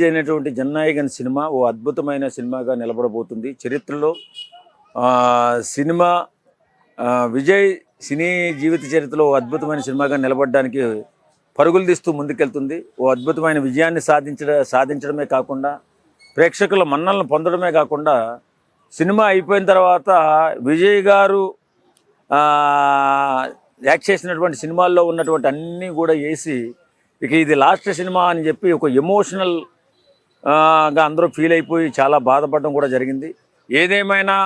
అయినటువంటి జననాయకన్ సినిమా ఓ అద్భుతమైన సినిమాగా నిలబడబోతుంది. చరిత్రలో సినిమా విజయ్ సినీ జీవిత చరిత్రలో ఓ అద్భుతమైన సినిమాగా నిలబడడానికి పరుగులు తీస్తూ ముందుకెళ్తుంది. ఓ అద్భుతమైన విజయాన్ని సాధించడమే కాకుండా ప్రేక్షకుల మన్నలను పొందడమే కాకుండా సినిమా అయిపోయిన తర్వాత విజయ్ గారు యాక్ట్ చేసినటువంటి సినిమాల్లో ఉన్నటువంటి అన్నీ కూడా వేసి ఇక ఇది లాస్ట్ సినిమా అని చెప్పి ఒక ఎమోషనల్గా అందరూ ఫీల్ అయిపోయి చాలా బాధపడడం కూడా జరిగింది. ఏదేమైనా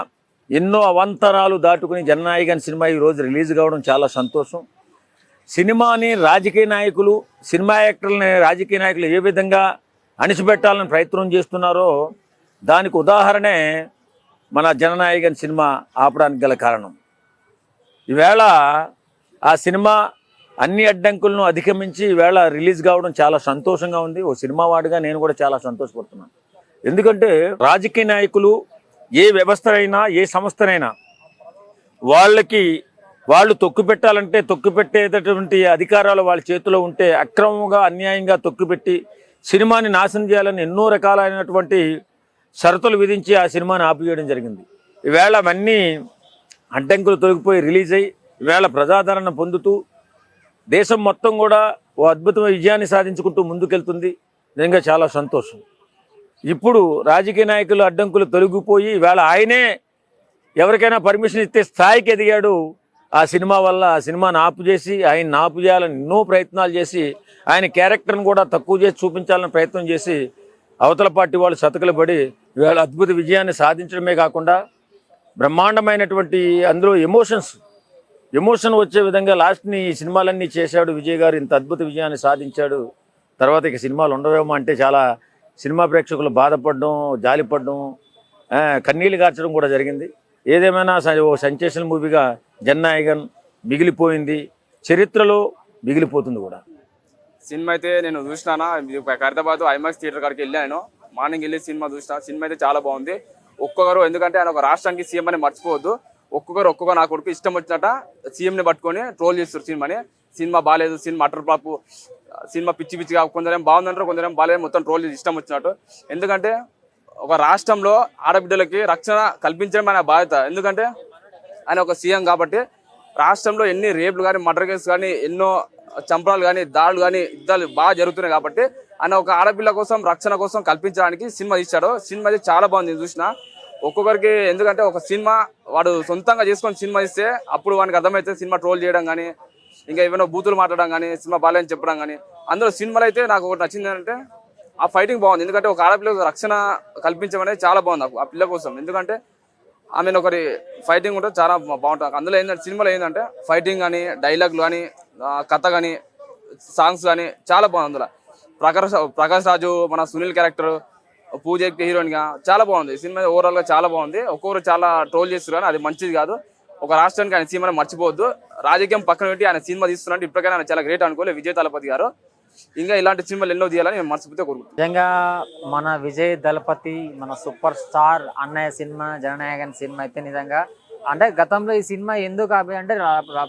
ఎన్నో అవాంతరాలు దాటుకుని జననాయకన్ సినిమా ఈరోజు రిలీజ్ కావడం చాలా సంతోషం. సినిమాని రాజకీయ నాయకులు, సినిమా యాక్టర్లని రాజకీయ నాయకులు ఏ విధంగా అణిచిపెట్టాలని ప్రయత్నం చేస్తున్నారో దానికి ఉదాహరణే మన జననాయకన్ సినిమా ఆపడానికి గల కారణం. ఈవేళ ఆ సినిమా అన్ని అడ్డంకులను అధిగమించి ఈవేళ రిలీజ్ కావడం చాలా సంతోషంగా ఉంది. ఓ సినిమా వాడిగా నేను కూడా చాలా సంతోషపడుతున్నాను. ఎందుకంటే రాజకీయ నాయకులు ఏ వ్యవస్థనైనా ఏ సంస్థనైనా వాళ్ళు తొక్కిపెట్టాలంటే తొక్కిపెట్టేటటువంటి అధికారాలు వాళ్ళ చేతిలో ఉంటే అక్రమంగా అన్యాయంగా తొక్కిపెట్టి సినిమాని నాశనం చేయాలని ఎన్నో రకాలైనటువంటి షరతులు విధించి ఆ సినిమాని ఆపివేయడం జరిగింది. ఈవేళ అవన్నీ అడ్డంకులు తొలగిపోయి రిలీజ్ అయ్యి ఈవేళ ప్రజాదరణ పొందుతూ దేశం మొత్తం కూడా ఓ అద్భుతమైన విజయాన్ని సాధించుకుంటూ ముందుకెళ్తుంది. నిజంగా చాలా సంతోషం. ఇప్పుడు రాజకీయ నాయకులు అడ్డంకులు తొలగిపోయి ఈవేళ ఆయనే ఎవరికైనా పర్మిషన్ ఇస్తే స్థాయికి ఎదిగాడు. ఆ సినిమా వల్ల ఆ సినిమాని ఆపు చేసి ఆయన ఆపు చేయాలని ఎన్నో ప్రయత్నాలు చేసి ఆయన క్యారెక్టర్ని కూడా తక్కువ చేసి చూపించాలని ప్రయత్నం చేసి అవతల పార్టీ వాళ్ళు సతకలు పడి ఈవేళ అద్భుత విజయాన్ని సాధించడమే కాకుండా బ్రహ్మాండమైనటువంటి అందులో ఎమోషన్ వచ్చే విధంగా లాస్ట్ని ఈ సినిమాలన్నీ చేశాడు విజయ్ గారు. ఇంత అద్భుత విజయాన్ని సాధించాడు. తర్వాత ఇక సినిమాలు ఉండవేమో అంటే చాలా సినిమా ప్రేక్షకులు బాధపడడం, జాలిపడడం, కన్నీళ్ళు కార్చడం కూడా జరిగింది. ఏదేమైనా ఓ సెన్సేషనల్ మూవీగా జననాయకన్ మిగిలిపోయింది, చరిత్రలో మిగిలిపోతుంది కూడా. సినిమా అయితే నేను చూసినానా, ఖైరతాబాద్ ఐమాక్స్ థియేటర్ కాడికి వెళ్ళాను. మార్నింగ్ వెళ్ళి సినిమా చూసిన. సినిమా అయితే చాలా బాగుంది. ఒక్కొక్కరు, ఎందుకంటే ఆయన ఒక రాష్ట్రానికి సీఎం అని మర్చిపోవద్దు. ఒక్కొక్క నా కొడుకు ఇష్టం వచ్చినట్ట సీఎంని పట్టుకొని ట్రోల్ చేస్తారు సినిమాని. సినిమా బాగాలేదు, సినిమా అటర్ ఫ్లాప్, సినిమా పిచ్చిగా, కొందరేం బాగుందంటారు, కొందరేం బాగాలేదు, మొత్తం ట్రోల్ చేసి ఇష్టం వచ్చినట్టు. ఎందుకంటే ఒక రాష్ట్రంలో ఆడబిడ్డలకి రక్షణ కల్పించడం ఆయన బాధ్యత. ఎందుకంటే ఆయన ఒక సీఎం కాబట్టి రాష్ట్రంలో ఎన్ని రేపులు కానీ, మర్డర్ కేసు కానీ, ఎన్నో చంపడాలు కానీ, దాడులు కానీ, యుద్ధాలు బాగా జరుగుతున్నాయి కాబట్టి ఆయన ఒక ఆడపిల్ల కోసం రక్షణ కోసం కల్పించడానికి సినిమా తీశాడు. సినిమా అయితే చాలా బాగుంది చూసిన. ఒక్కొక్కరికి, ఎందుకంటే ఒక సినిమా వాడు సొంతంగా చేసుకొని సినిమా ఇస్తే అప్పుడు వానికి అర్థమైతే సినిమా ట్రోల్ చేయడం కానీ, ఇంకా ఏమైనా బూతులు మాట్లాడడం కానీ, సినిమా బాగాలేని చెప్పడం కానీ. అందులో సినిమాలు అయితే నాకు ఒకటి నచ్చింది ఏంటంటే ఆ ఫైటింగ్ బాగుంది. ఎందుకంటే ఒక ఆడపిల్లకు రక్షణ కల్పించడం అనేది చాలా బాగుంది ఆ పిల్ల కోసం. ఎందుకంటే ఆమెను ఒకరి ఫైటింగ్ ఉంటే చాలా బాగుంటుంది. అందులో ఏంటంటే సినిమాలో ఏంటంటే ఫైటింగ్ కానీ, డైలాగులు కానీ, కథ కానీ, సాంగ్స్ కానీ చాలా బాగుంది. అందులో ప్రకాష్ రాజు, మన సునీల్ క్యారెక్టర్, పూజ హీరోయిన్గా చాలా బాగుంది. సినిమా ఓవరాల్గా చాలా బాగుంది. ఒక్కొక్కరు చాలా ట్రోల్ చేస్తారు కానీ అది మంచిది కాదు. ఒక రాష్ట్రానికి ఆయన సినిమాని మర్చిపోవద్దు. రాజకీయం పక్కన పెట్టి ఆయన సినిమా తీస్తున్నట్టు ఇప్పటికైనా ఆయన చాలా గ్రేట్ అనుకోలేదు విజయ్ దళపతి గారు. ఇంకా ఇలాంటి సినిమాలు ఎన్నో తీయాలని నేను మనస్ఫూర్తిగా కోరుకుంటున్నాను. నిజంగా మన విజయ్ దళపతి, మన సూపర్ స్టార్ అన్నయ్య సినిమా జననాయకన్ సినిమా అయితే నిజంగా అంటే గతంలో ఈ సినిమా ఎందుకు ఆపి అంటే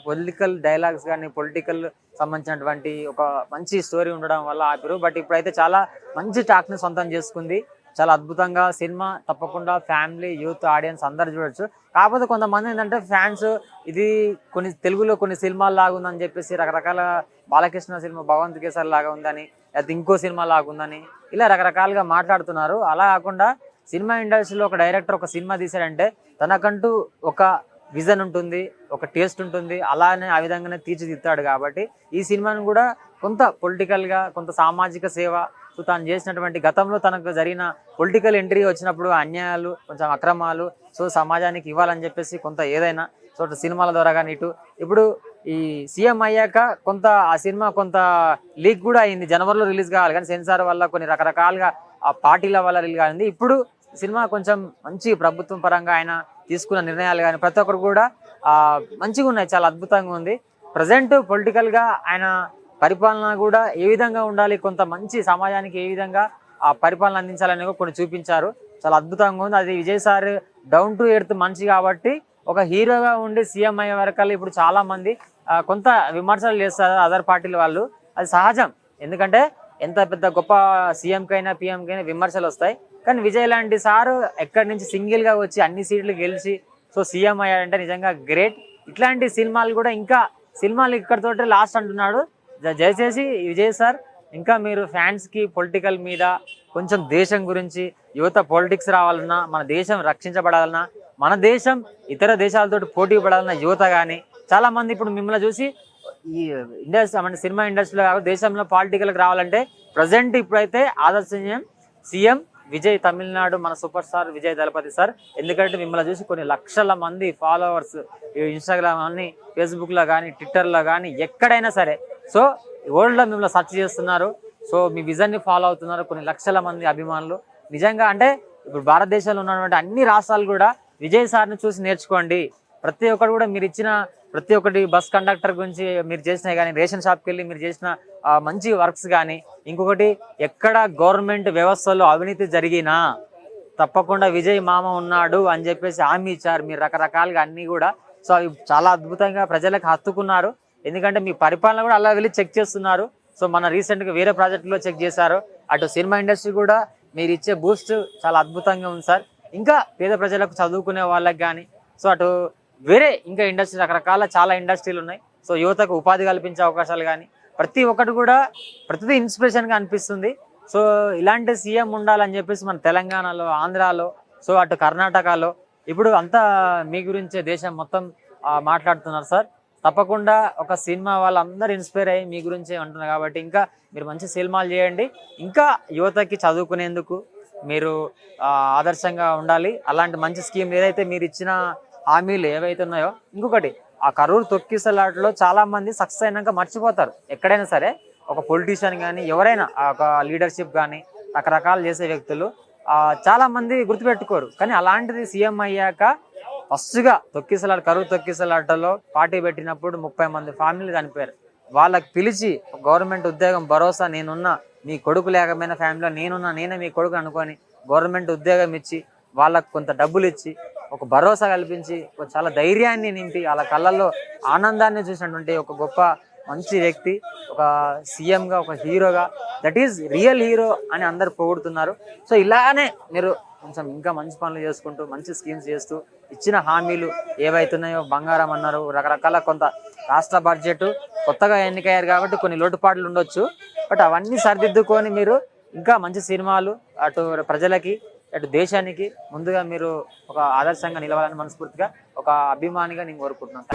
పొలిటికల్ డైలాగ్స్ కానీ, పొలిటికల్ సంబంధించినటువంటి ఒక మంచి స్టోరీ ఉండడం వల్ల ఆపిరు. బట్ ఇప్పుడైతే చాలా మంచి టాక్ని సొంతం చేసుకుంది. చాలా అద్భుతంగా సినిమా, తప్పకుండా ఫ్యామిలీ, యూత్, ఆడియన్స్ అందరు చూడొచ్చు. కాకపోతే కొంతమంది ఏంటంటే ఫ్యాన్స్ ఇది తెలుగులో కొన్ని సినిమాలు లాగా ఉందని చెప్పేసి రకరకాల బాలకృష్ణ సినిమా భగవంత్ కేసరి లాగా ఉందని, లేకపోతే ఇంకో సినిమా లాగా ఉందని ఇలా రకరకాలుగా మాట్లాడుతున్నారు. అలా కాకుండా సినిమా ఇండస్ట్రీలో ఒక డైరెక్టర్ ఒక సినిమా తీశాడంటే తనకంటూ ఒక విజన్ ఉంటుంది, ఒక టేస్ట్ ఉంటుంది. అలానే ఆ విధంగానే తీర్చిదిద్దాడు. కాబట్టి ఈ సినిమాను కూడా కొంత పొలిటికల్గా, కొంత సామాజిక సేవ, తాను చేసినటువంటి గతంలో తనకు జరిగిన పొలిటికల్ ఎంట్రీ వచ్చినప్పుడు అన్యాయాలు, కొంచెం అక్రమాలు సమాజానికి ఇవ్వాలని చెప్పేసి కొంత ఏదైనా సినిమాల ద్వారా కానీ ఇప్పుడు ఈ సీఎం అయ్యాక కొంత ఆ సినిమా కొంత లీక్ కూడా అయింది. జనవరిలో రిలీజ్ కావాలి కానీ సెన్సార్ వల్ల కొన్ని రకరకాలుగా ఆ పార్టీల వల్ల రిలీజ్ కాయింది. ఇప్పుడు సినిమా కొంచెం మంచి ప్రభుత్వం పరంగా ఆయన తీసుకున్న నిర్ణయాలు కానీ ప్రతి ఒక్కరు కూడా మంచిగా ఉన్నాయి, చాలా అద్భుతంగా ఉంది. ప్రజెంట్ పొలిటికల్గా ఆయన పరిపాలన కూడా ఏ విధంగా ఉండాలి, కొంత మంచి సమాజానికి ఏ విధంగా ఆ పరిపాలన అందించాలని కొన్ని చూపించారు. చాలా అద్భుతంగా ఉంది. అది Vijay sir down to earth మనిషి కాబట్టి ఒక హీరోగా ఉండి సీఎం అయ్యే వరకల్లా ఇప్పుడు చాలా మంది కొంత విమర్శలు చేస్తారు అదర్ పార్టీల వాళ్ళు. అది సహజం. ఎందుకంటే ఎంత పెద్ద గొప్ప సీఎంకైనా పిఎంకైనా విమర్శలు వస్తాయి. కానీ విజయ్ లాంటి సారు ఎక్కడి నుంచి సింగిల్గా వచ్చి అన్ని సీట్లు గెలిచి సో సీఎం అయ్యాడంటే నిజంగా గ్రేట్. ఇట్లాంటి సినిమాలు కూడా ఇంకా సినిమాలు ఇక్కడితోటి లాస్ట్ అంటున్నాడు. దయచేసి విజయ్ సార్ ఇంకా మీరు ఫ్యాన్స్కి పొలిటికల్ మీద కొంచెం దేశం గురించి యువత పాలిటిక్స్ రావాలన్నా, మన దేశం రక్షించబడాలన్నా, మన దేశం ఇతర దేశాలతో పోటీ పడాలన్న యువత కానీ చాలా మంది ఇప్పుడు మిమ్మల్ని చూసి ఈ ఇండస్ట్రీ మన సినిమా ఇండస్ట్రీలో కాదు దేశంలో పాలిటికల్కి రావాలంటే ప్రజెంట్ ఇప్పుడైతే ఆదర్శనీయం సీఎం విజయ్, తమిళనాడు మన సూపర్ స్టార్ విజయ్ దళపతి సార్. ఎందుకంటే మిమ్మల్ని చూసి కొన్ని లక్షల మంది ఫాలోవర్స్ ఇన్స్టాగ్రామ్ కానీ ఫేస్బుక్లో కానీ ట్విట్టర్లో కానీ ఎక్కడైనా సరే సో వరల్డ్లో మిమ్మల్ని సెర్చ్ చేస్తున్నారు. సో మీ విజన్ని ఫాలో అవుతున్నారు కొన్ని లక్షల మంది అభిమానులు. నిజంగా అంటే ఇప్పుడు భారతదేశంలో ఉన్నటువంటి అన్ని రాష్ట్రాలు కూడా విజయ్ సార్ని చూసి నేర్చుకోండి. ప్రతి ఒక్కరు కూడా మీరు ఇచ్చిన ప్రతి ఒక్కటి బస్ కండక్టర్ గురించి మీరు చేసినవి కానీ, రేషన్ షాప్కి వెళ్ళి మీరు చేసిన మంచి వర్క్స్ కానీ, ఇంకొకటి ఎక్కడ గవర్నమెంట్ వ్యవస్థలో అవినీతి జరిగినా తప్పకుండా విజయ్ మామ ఉన్నాడు అని చెప్పేసి హామీ ఇచ్చారు. మీరు రకరకాలుగా అన్నీ కూడా సో అవి చాలా అద్భుతంగా ప్రజలకు హత్తుకున్నారు. ఎందుకంటే మీ పరిపాలన కూడా అలా వెళ్ళి చెక్ చేస్తున్నారు. సో మన రీసెంట్గా వేరే ప్రాజెక్టులో చెక్ చేశారు. అటు సినిమా ఇండస్ట్రీ కూడా మీరు ఇచ్చే బూస్ట్ చాలా అద్భుతంగా ఉంది సార్. ఇంకా పేద ప్రజలకు చదువుకునే వాళ్ళకి కానీ సో అటు వేరే ఇంకా ఇండస్ట్రీ రకరకాల చాలా ఇండస్ట్రీలు ఉన్నాయి. సో యువతకు ఉపాధి కల్పించే అవకాశాలు కానీ ప్రతి ఒక్కటి కూడా ప్రతిదీ ఇన్స్పిరేషన్గా అనిపిస్తుంది. సో ఇలాంటి సీఎం ఉండాలని చెప్పేసి మన తెలంగాణలో, ఆంధ్రాలో, సో అటు కర్ణాటకలో ఇప్పుడు అంతా మీ గురించే దేశం మొత్తం మాట్లాడుతున్నారు సార్. తప్పకుండా ఒక సినిమా వాళ్ళందరూ ఇన్స్పైర్ అయ్యి మీ గురించే అంటున్నారు కాబట్టి ఇంకా మీరు మంచి సినిమాలు చేయండి. ఇంకా యువతకి చదువుకునేందుకు మీరు ఆదర్శంగా ఉండాలి. అలాంటి మంచి స్కీమ్ ఏదైతే మీరు ఇచ్చిన హామీలు ఏవైతే ఉన్నాయో, ఇంకొకటి ఆ కరూరు తొక్కిసలాటలో చాలా మంది సక్సెస్ అయినాక మర్చిపోతారు. ఎక్కడైనా సరే ఒక పొలిటీషియన్ కానీ ఎవరైనా ఒక లీడర్షిప్ కానీ రకరకాలు చేసే వ్యక్తులు చాలా మంది గుర్తుపెట్టుకోరు. కానీ అలాంటిది సీఎం అయ్యాక ఫస్ట్గా కరూరు తొక్కిసలాటలో పార్టీ పెట్టినప్పుడు 30 మంది ఫ్యామిలీలు చనిపోయారు. వాళ్ళకి పిలిచి గవర్నమెంట్ ఉద్యోగం భరోసా నేనున్నా, మీ కొడుకు లేకపోయినా ఫ్యామిలీలో నేనున్నా, నేనే మీ కొడుకు అనుకొని గవర్నమెంట్ ఉద్యోగం ఇచ్చి వాళ్ళకు కొంత డబ్బులు ఇచ్చి ఒక భరోసా కల్పించి చాలా ధైర్యాన్ని నింపి వాళ్ళ కళ్ళల్లో ఆనందాన్ని చూసినటువంటి ఒక గొప్ప మంచి వ్యక్తి, ఒక సీఎంగా, ఒక హీరోగా, దట్ ఈజ్ రియల్ హీరో అని అందరు పొగుడుతున్నారు. సో ఇలానే మీరు కొంచెం ఇంకా మంచి పనులు చేసుకుంటూ మంచి స్కీమ్స్ చేస్తూ ఇచ్చిన హామీలు ఏవైతున్నాయో బంగారం అన్నారు, రకరకాల కొంత రాష్ట్ర బడ్జెట్ కొత్తగా ఎన్నికయ్యారు కాబట్టి కొన్ని లోటుపాట్లు ఉండొచ్చు. బట్ అవన్నీ సరిదిద్దుకొని మీరు ఇంకా మంచి సినిమాలు అటు ప్రజలకి అటు దేశానికి ముందుగా మీరు ఒక ఆదర్శంగా నిలవాలని మనస్ఫూర్తిగా ఒక అభిమానిగా నేను కోరుకుంటున్నాను.